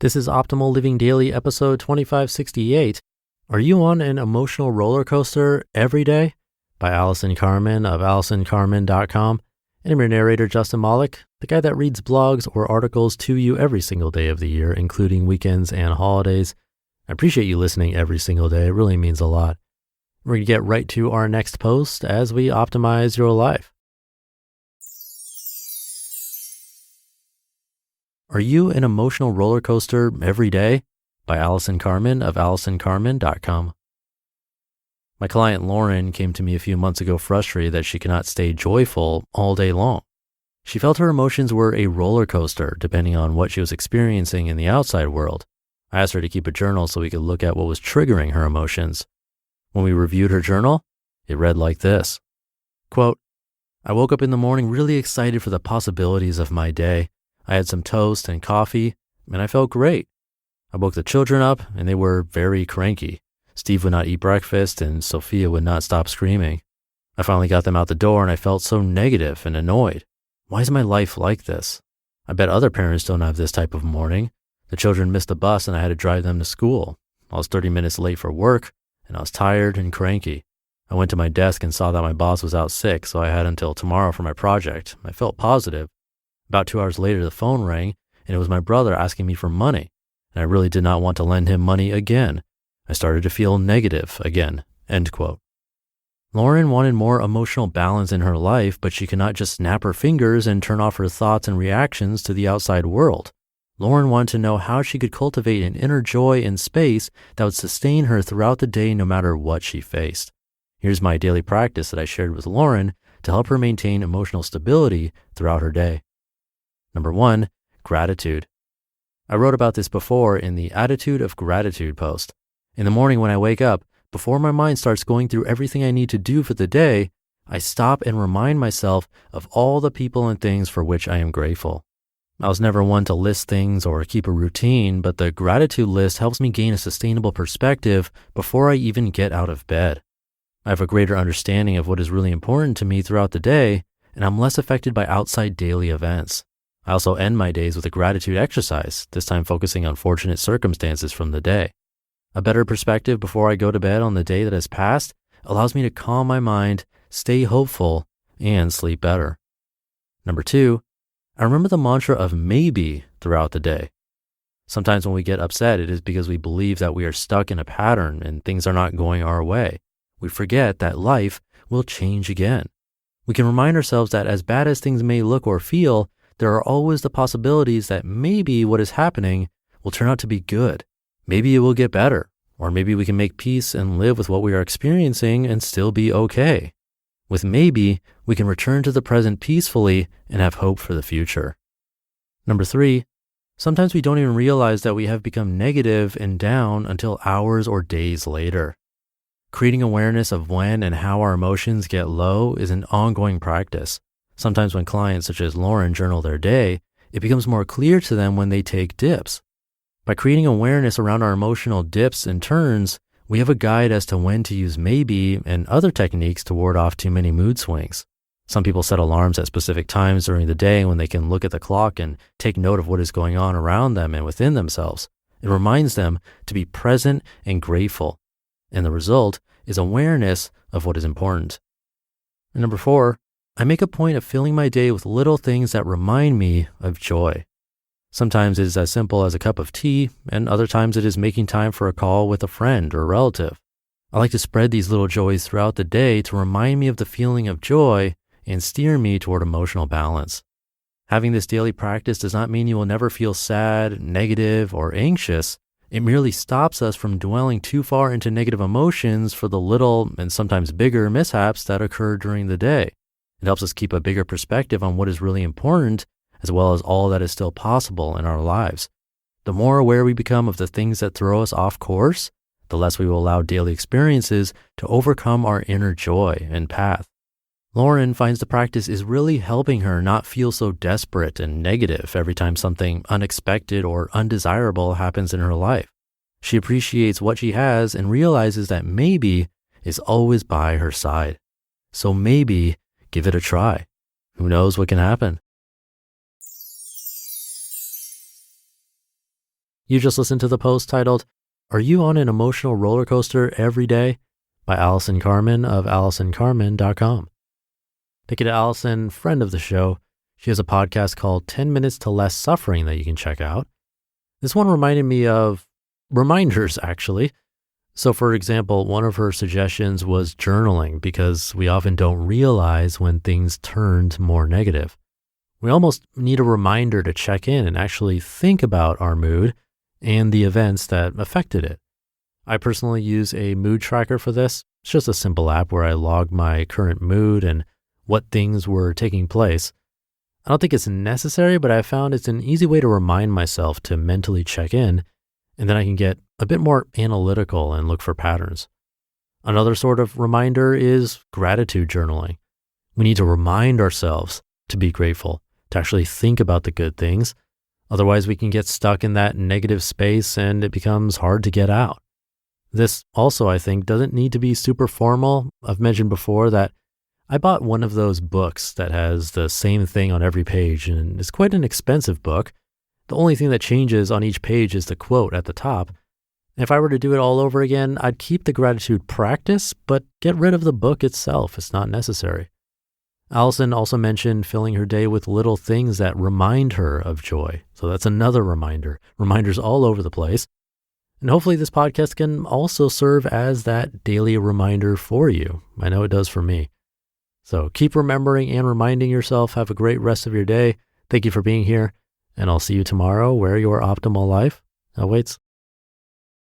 This is Optimal Living Daily, episode 2568. Are you on an emotional roller coaster every day? By Allison Carmen of AllisonCarmen.com. And I'm your narrator, Justin Malik, the guy that reads blogs or articles to you every single day of the year, including weekends and holidays. I appreciate you listening every single day. It really means a lot. We're going to get right to our next post as we optimize your life. Are you an emotional roller coaster every day? By Allison Carmen of AllisonCarmen.com. My client Lauren came to me a few months ago frustrated that she cannot stay joyful all day long. She felt her emotions were a roller coaster depending on what she was experiencing in the outside world. I asked her to keep a journal so we could look at what was triggering her emotions. When we reviewed her journal, it read like this. Quote, I woke up in the morning really excited for the possibilities of my day. I had some toast and coffee, and I felt great. I woke the children up, and they were very cranky. Steve would not eat breakfast, and Sophia would not stop screaming. I finally got them out the door, and I felt so negative and annoyed. Why is my life like this? I bet other parents don't have this type of morning. The children missed the bus, and I had to drive them to school. I was 30 minutes late for work, and I was tired and cranky. I went to my desk and saw that my boss was out sick, so I had until tomorrow for my project. I felt positive. About 2 hours later, the phone rang, and it was my brother asking me for money, and I really did not want to lend him money again. I started to feel negative again, end quote. Lauren wanted more emotional balance in her life, but she could not just snap her fingers and turn off her thoughts and reactions to the outside world. Lauren wanted to know how she could cultivate an inner joy and space that would sustain her throughout the day no matter what she faced. Here's my daily practice that I shared with Lauren to help her maintain emotional stability throughout her day. Number 1, gratitude. I wrote about this before in the Attitude of Gratitude post. In the morning when I wake up, before my mind starts going through everything I need to do for the day, I stop and remind myself of all the people and things for which I am grateful. I was never one to list things or keep a routine, but the gratitude list helps me gain a sustainable perspective before I even get out of bed. I have a greater understanding of what is really important to me throughout the day, and I'm less affected by outside daily events. I also end my days with a gratitude exercise, this time focusing on fortunate circumstances from the day. A better perspective before I go to bed on the day that has passed allows me to calm my mind, stay hopeful, and sleep better. Number 2, I remember the mantra of maybe throughout the day. Sometimes when we get upset, it is because we believe that we are stuck in a pattern and things are not going our way. We forget that life will change again. We can remind ourselves that as bad as things may look or feel, there are always the possibilities that maybe what is happening will turn out to be good. Maybe it will get better, or maybe we can make peace and live with what we are experiencing and still be okay. With maybe, we can return to the present peacefully and have hope for the future. Number 3, sometimes we don't even realize that we have become negative and down until hours or days later. Creating awareness of when and how our emotions get low is an ongoing practice. Sometimes when clients such as Lauren journal their day, it becomes more clear to them when they take dips. By creating awareness around our emotional dips and turns, we have a guide as to when to use maybe and other techniques to ward off too many mood swings. Some people set alarms at specific times during the day when they can look at the clock and take note of what is going on around them and within themselves. It reminds them to be present and grateful. And the result is awareness of what is important. And number 4, I make a point of filling my day with little things that remind me of joy. Sometimes it is as simple as a cup of tea, and other times it is making time for a call with a friend or relative. I like to spread these little joys throughout the day to remind me of the feeling of joy and steer me toward emotional balance. Having this daily practice does not mean you will never feel sad, negative, or anxious. It merely stops us from dwelling too far into negative emotions for the little and sometimes bigger mishaps that occur during the day. It helps us keep a bigger perspective on what is really important, as well as all that is still possible in our lives. The more aware we become of the things that throw us off course, the less we will allow daily experiences to overcome our inner joy and path. Lauren finds the practice is really helping her not feel so desperate and negative every time something unexpected or undesirable happens in her life. She appreciates what she has and realizes that maybe is always by her side. So maybe give it a try. Who knows what can happen? You just listened to the post titled, "Are You on an Emotional Roller Coaster Every Day?" by Allison Carmen of AllisonCarmen.com. Thank you to Allison, friend of the show. She has a podcast called 10 Minutes to Less Suffering that you can check out. This one reminded me of reminders, actually. So for example, one of her suggestions was journaling, because we often don't realize when things turned more negative. We almost need a reminder to check in and actually think about our mood and the events that affected it. I personally use a mood tracker for this. It's just a simple app where I log my current mood and what things were taking place. I don't think it's necessary, but I found it's an easy way to remind myself to mentally check in, and then I can get a bit more analytical and look for patterns. Another sort of reminder is gratitude journaling. We need to remind ourselves to be grateful, to actually think about the good things. Otherwise, we can get stuck in that negative space and it becomes hard to get out. This also, I think, doesn't need to be super formal. I've mentioned before that I bought one of those books that has the same thing on every page, and it's quite an expensive book. The only thing that changes on each page is the quote at the top. If I were to do it all over again, I'd keep the gratitude practice, but get rid of the book itself. It's not necessary. Allison also mentioned filling her day with little things that remind her of joy. So that's another reminder. Reminders all over the place. And hopefully this podcast can also serve as that daily reminder for you. I know it does for me. So keep remembering and reminding yourself. Have a great rest of your day. Thank you for being here. And I'll see you tomorrow where your optimal life awaits.